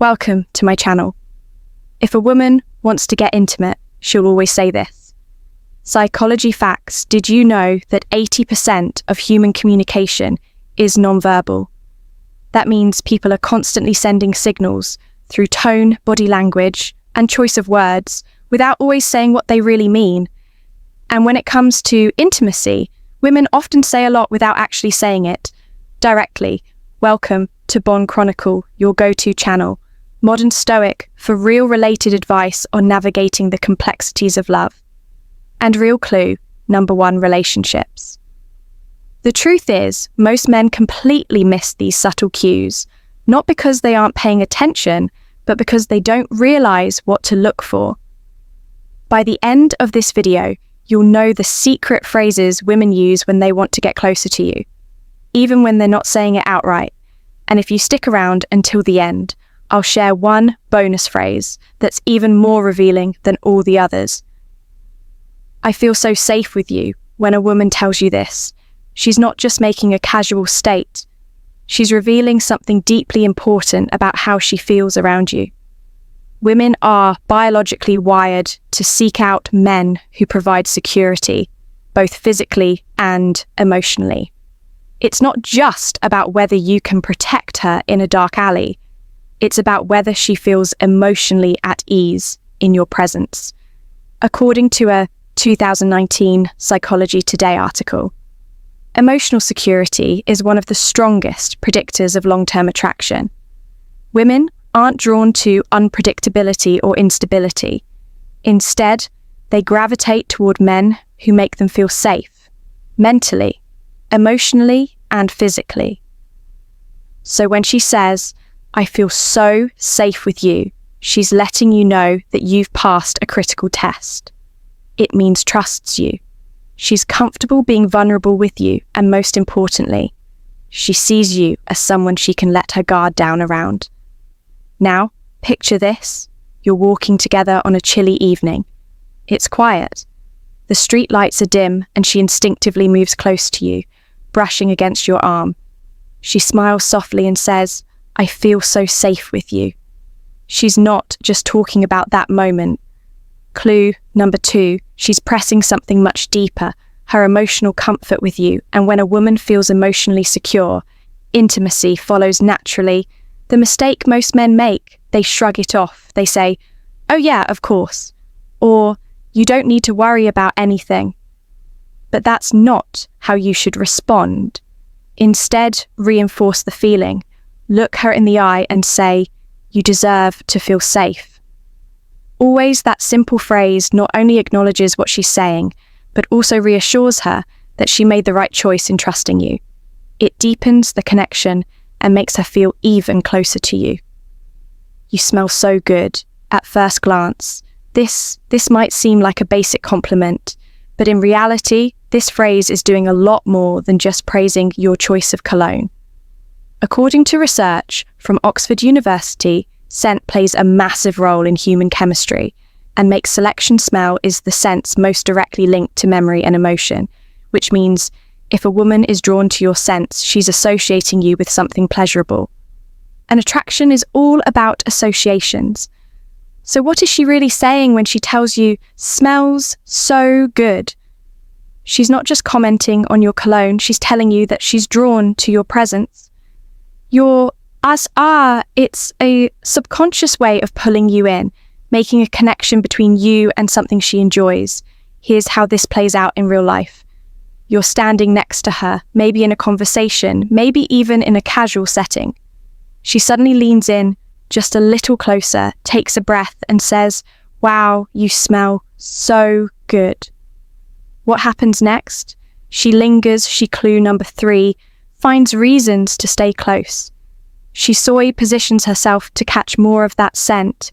Welcome to my channel. If a woman wants to get intimate, she'll always say this. Psychology facts: did you know that 80% of human communication is nonverbal? That means people are constantly sending signals through tone, body language, and choice of words without always saying what they really mean. And when it comes to intimacy, women often say a lot without actually saying it directly. Welcome to Bond Chronicle, your go-to channel. Modern Stoic for real related advice on navigating the complexities of love. And real clue, number 1, relationships. The truth is, most men completely miss these subtle cues, not because they aren't paying attention, but because they don't realize what to look for. By the end of this video, you'll know the secret phrases women use when they want to get closer to you, even when they're not saying it outright. And if you stick around until the end, I'll share one bonus phrase that's even more revealing than all the others. I feel so safe with you when a woman tells you this. She's not just making a casual state. She's revealing something deeply important about how she feels around you. Women are biologically wired to seek out men who provide security, both physically and emotionally. It's not just about whether you can protect her in a dark alley. It's about whether she feels emotionally at ease in your presence. According to a 2019 Psychology Today article, emotional security is one of the strongest predictors of long-term attraction. Women aren't drawn to unpredictability or instability. Instead, they gravitate toward men who make them feel safe, mentally, emotionally, and physically. So when she says, "I feel so safe with you," she's letting you know that you've passed a critical test. It means trusts you. She's comfortable being vulnerable with you, and most importantly, she sees you as someone she can let her guard down around. Now, picture this. You're walking together on a chilly evening. It's quiet. The street lights are dim, and she instinctively moves close to you, brushing against your arm. She smiles softly and says, "I feel so safe with you." She's not just talking about that moment. Clue number 2, she's pressing something much deeper, her emotional comfort with you. And when a woman feels emotionally secure, intimacy follows naturally. The mistake most men make, they shrug it off. They say, "Oh yeah, of course," or "You don't need to worry about anything." But that's not how you should respond. Instead, reinforce the feeling. Look her in the eye and say, "You deserve to feel safe." Always, that simple phrase not only acknowledges what she's saying, but also reassures her that she made the right choice in trusting you. It deepens the connection and makes her feel even closer to you. "You smell so good." At first glance, this might seem like a basic compliment, but in reality, this phrase is doing a lot more than just praising your choice of cologne. According to research from Oxford University, scent plays a massive role in human chemistry, and makes selection smell is the sense most directly linked to memory and emotion, which means if a woman is drawn to your scents, she's associating you with something pleasurable. And attraction is all about associations. So what is she really saying when she tells you, "Smells so good"? She's not just commenting on your cologne, she's telling you that she's drawn to your presence. It's a subconscious way of pulling you in, making a connection between you and something she enjoys. Here's how this plays out in real life. You're standing next to her, maybe in a conversation, maybe even in a casual setting. She suddenly leans in just a little closer, takes a breath, and says, "Wow, you smell so good." What happens next? She lingers. Clue number 3, finds reasons to stay close. She positions herself to catch more of that scent.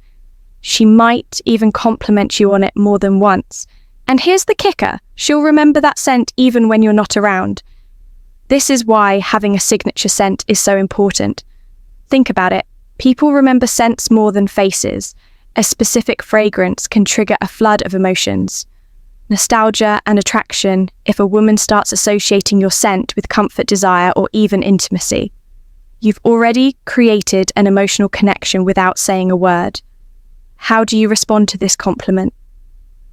She might even compliment you on it more than once. And here's the kicker, she'll remember that scent even when you're not around. This is why having a signature scent is so important. Think about it. People remember scents more than faces. A specific fragrance can trigger a flood of emotions. Nostalgia and attraction if a woman starts associating your scent with comfort, desire, or even intimacy. You've already created an emotional connection without saying a word. How do you respond to this compliment?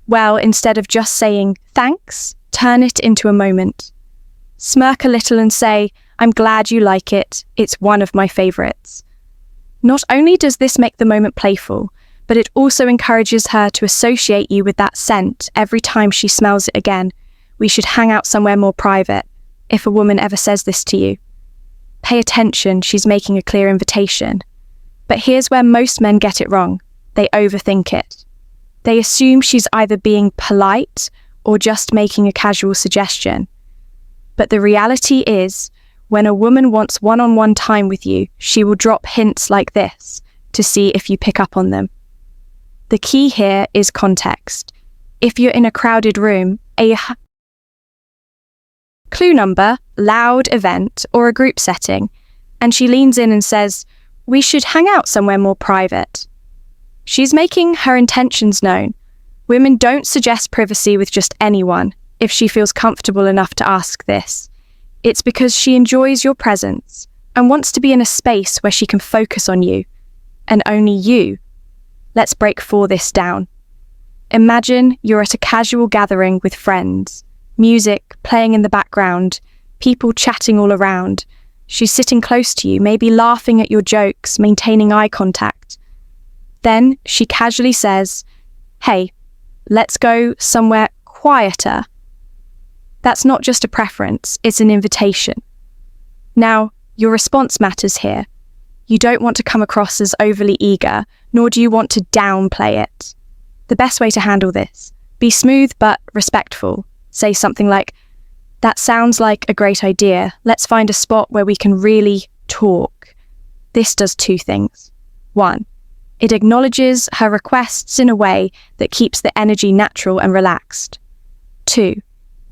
Well, instead of just saying thanks, turn it into a moment. Smirk a little and say, I'm glad you like it. It's one of my favorites. Not only does this make the moment playful, but it also encourages her to associate you with that scent every time she smells it again. We should hang out somewhere more private, if a woman ever says this to you. Pay attention, she's making a clear invitation. But here's where most men get it wrong. They overthink it. They assume she's either being polite or just making a casual suggestion. But the reality is, when a woman wants one-on-one time with you, she will drop hints like this to see if you pick up on them. The key here is context. If you're in a crowded room, a clue number, loud event, or a group setting, and she leans in and says, we should hang out somewhere more private. She's making her intentions known. Women don't suggest privacy with just anyone if she feels comfortable enough to ask this. It's because she enjoys your presence and wants to be in a space where she can focus on you, and only you. Let's break this down. Imagine you're at a casual gathering with friends, music playing in the background, people chatting all around. She's sitting close to you, maybe laughing at your jokes, maintaining eye contact. Then she casually says, hey, let's go somewhere quieter. That's not just a preference, it's an invitation. Now, your response matters here. You don't want to come across as overly eager, nor do you want to downplay it. The best way to handle this, be smooth but respectful. Say something like, that sounds like a great idea. Let's find a spot where we can really talk. This does two things. One, it acknowledges her requests in a way that keeps the energy natural and relaxed. Two,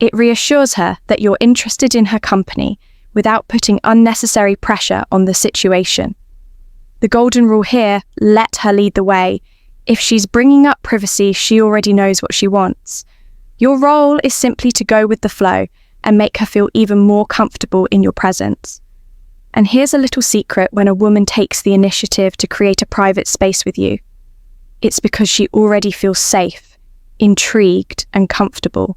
it reassures her that you're interested in her company without putting unnecessary pressure on the situation. The golden rule here, let her lead the way. If she's bringing up privacy, she already knows what she wants. Your role is simply to go with the flow and make her feel even more comfortable in your presence. And here's a little secret when a woman takes the initiative to create a private space with you. It's because she already feels safe, intrigued, and comfortable.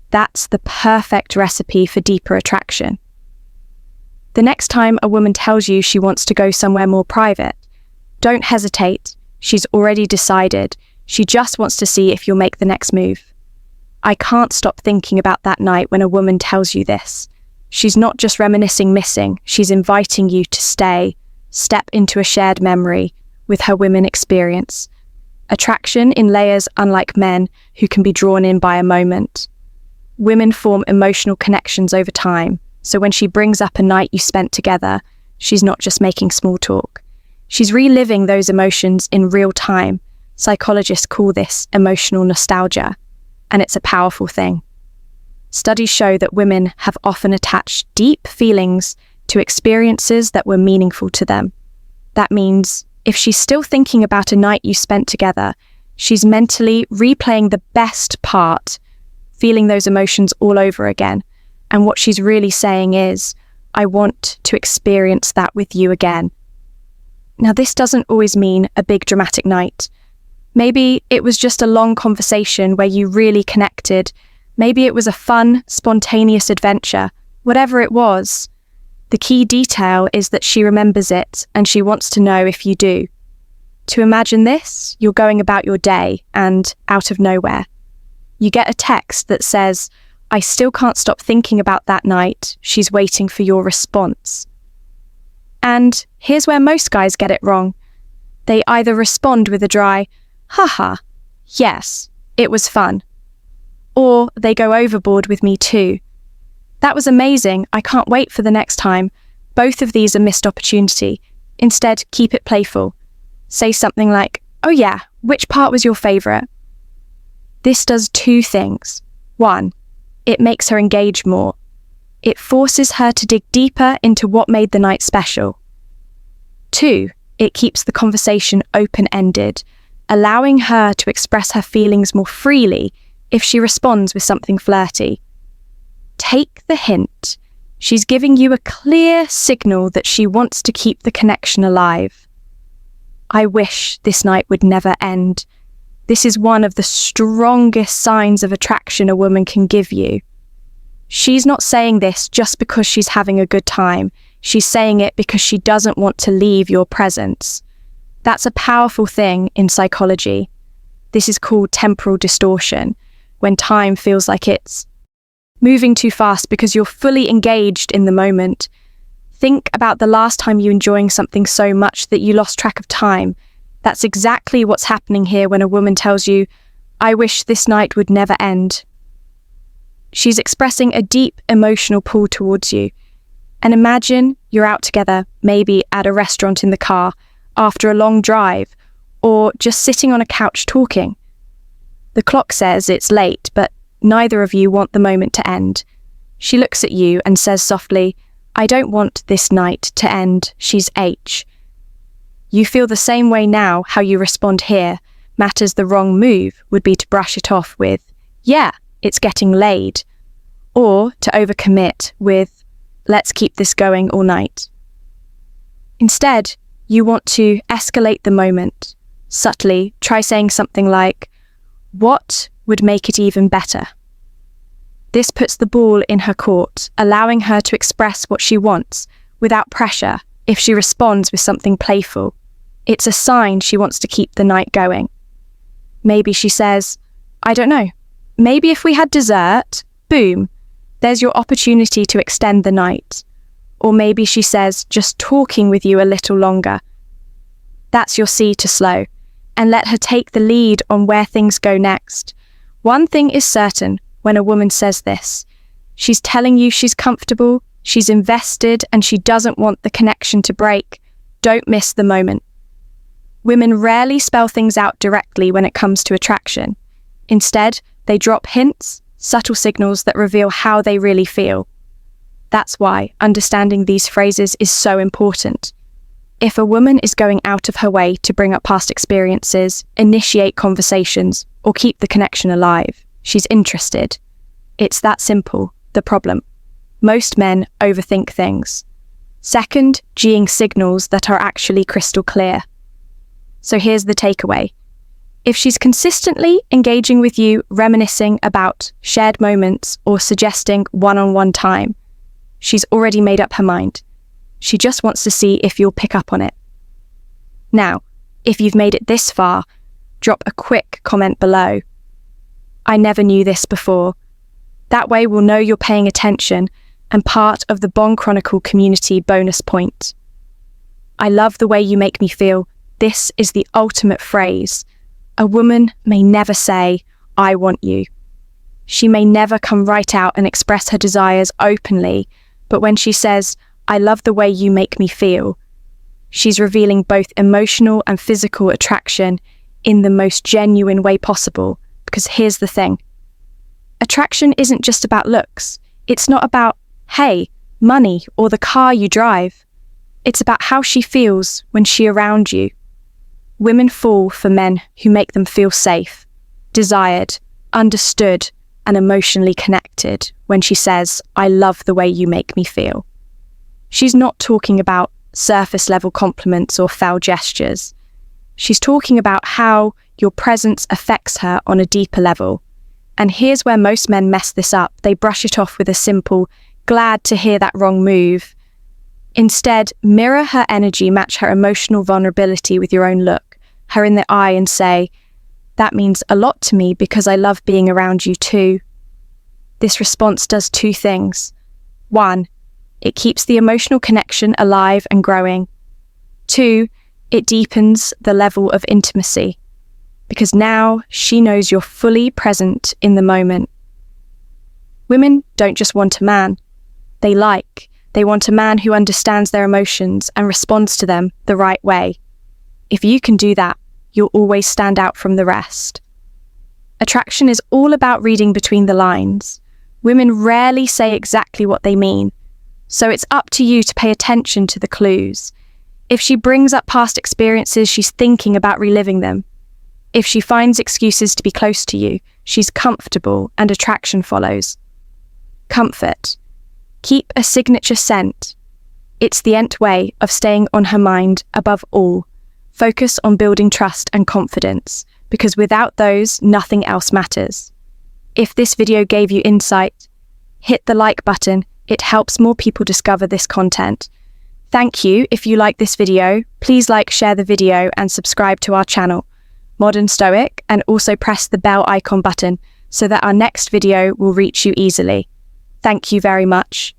That's the perfect recipe for deeper attraction. The next time a woman tells you she wants to go somewhere more private, don't hesitate. She's already decided. She just wants to see if you'll make the next move. I can't stop thinking about that night when a woman tells you this. She's not just reminiscing missing, she's inviting you to step into a shared memory with her women experience. Attraction in layers unlike men who can be drawn in by a moment. Women form emotional connections over time, so when she brings up a night you spent together, she's not just making small talk. She's reliving those emotions in real time. Psychologists call this emotional nostalgia, and it's a powerful thing. Studies show that women have often attached deep feelings to experiences that were meaningful to them. That means if she's still thinking about a night you spent together, she's mentally replaying the best part, feeling those emotions all over again. And what she's really saying is, I want to experience that with you again. Now, this doesn't always mean a big dramatic night. Maybe it was just a long conversation where you really connected. Maybe it was a fun, spontaneous adventure. Whatever it was, the key detail is that she remembers it and she wants to know if you do. To imagine this, you're going about your day and out of nowhere, you get a text that says, I still can't stop thinking about that night. She's waiting for your response. And here's where most guys get it wrong. They either respond with a dry, haha, yes, it was fun. Or they go overboard with me too. That was amazing. I can't wait for the next time. Both of these are missed opportunity. Instead, keep it playful. Say something like, oh yeah, which part was your favorite? This does two things. One, it makes her engage more. It forces her to dig deeper into what made the night special. Two, it keeps the conversation open-ended, allowing her to express her feelings more freely if she responds with something flirty. Take the hint She's giving you a clear signal that she wants to keep the connection alive. I wish this night would never end. This is one of the strongest signs of attraction a woman can give you. She's not saying this just because she's having a good time. She's saying it because she doesn't want to leave your presence. That's a powerful thing in psychology. This is called temporal distortion, when time feels like it's moving too fast because you're fully engaged in the moment. Think about the last time you enjoying something so much that you lost track of time. That's exactly what's happening here when a woman tells you, I wish this night would never end. She's expressing a deep emotional pull towards you. And imagine you're out together, maybe at a restaurant in the car, after a long drive, or just sitting on a couch talking. The clock says it's late, but neither of you want the moment to end. She looks at you and says softly, I don't want this night to end, she's H. You feel the same way now. How you respond here matters. The wrong move would be to brush it off with, yeah, it's getting laid, or to overcommit with, let's keep this going all night. Instead, you want to escalate the moment. Subtly, try saying something like, what would make it even better? This puts the ball in her court, allowing her to express what she wants without pressure. If she responds with something playful, it's a sign she wants to keep the night going. Maybe she says, I don't know, maybe if we had dessert, boom, there's your opportunity to extend the night. Or maybe she says, just talking with you a little longer. That's your C to slow, and let her take the lead on where things go next. One thing is certain when a woman says this. She's telling you she's comfortable, she's invested, and she doesn't want the connection to break. Don't miss the moment. Women rarely spell things out directly when it comes to attraction. Instead, they drop hints, subtle signals that reveal how they really feel. That's why understanding these phrases is so important. If a woman is going out of her way to bring up past experiences, initiate conversations, or keep the connection alive, she's interested. It's that simple. The problem: most men overthink things. Second, G'ing signals that are actually crystal clear. So here's the takeaway. If she's consistently engaging with you, reminiscing about shared moments, or suggesting one-on-one time, she's already made up her mind. She just wants to see if you'll pick up on it. Now, if you've made it this far, drop a quick comment below. I never knew this before. That way we'll know you're paying attention and part of the Bond Chronicle community bonus point. I love the way you make me feel. This is the ultimate phrase. A woman may never say, I want you. She may never come right out and express her desires openly, but when she says, I love the way you make me feel, she's revealing both emotional and physical attraction in the most genuine way possible. Because here's the thing. Attraction isn't just about looks. It's not about, hey, money or the car you drive. It's about how she feels when she's around you. Women fall for men who make them feel safe, desired, understood, and emotionally connected when she says, I love the way you make me feel. She's not talking about surface-level compliments or foul gestures. She's talking about how your presence affects her on a deeper level. And here's where most men mess this up. They brush it off with a simple, glad to hear that wrong move. Instead, mirror her energy, match her emotional vulnerability with your own look, her in the eye, and say, that means a lot to me because I love being around you too. This response does two things. One, it keeps the emotional connection alive and growing. Two, it deepens the level of intimacy, because now she knows you're fully present in the moment. Women don't just want a man. They want a man who understands their emotions and responds to them the right way. If you can do that, you'll always stand out from the rest. Attraction is all about reading between the lines. Women rarely say exactly what they mean, so it's up to you to pay attention to the clues. If she brings up past experiences, she's thinking about reliving them. If she finds excuses to be close to you, she's comfortable and attraction follows. Comfort. Keep a signature scent. It's the nth way of staying on her mind above all. Focus on building trust and confidence, because without those, nothing else matters. If this video gave you insight, hit the like button. It helps more people discover this content. Thank you. If you like this video, please like, share the video and subscribe to our channel, Modern Stoic, and also press the bell icon button so that our next video will reach you easily. Thank you very much.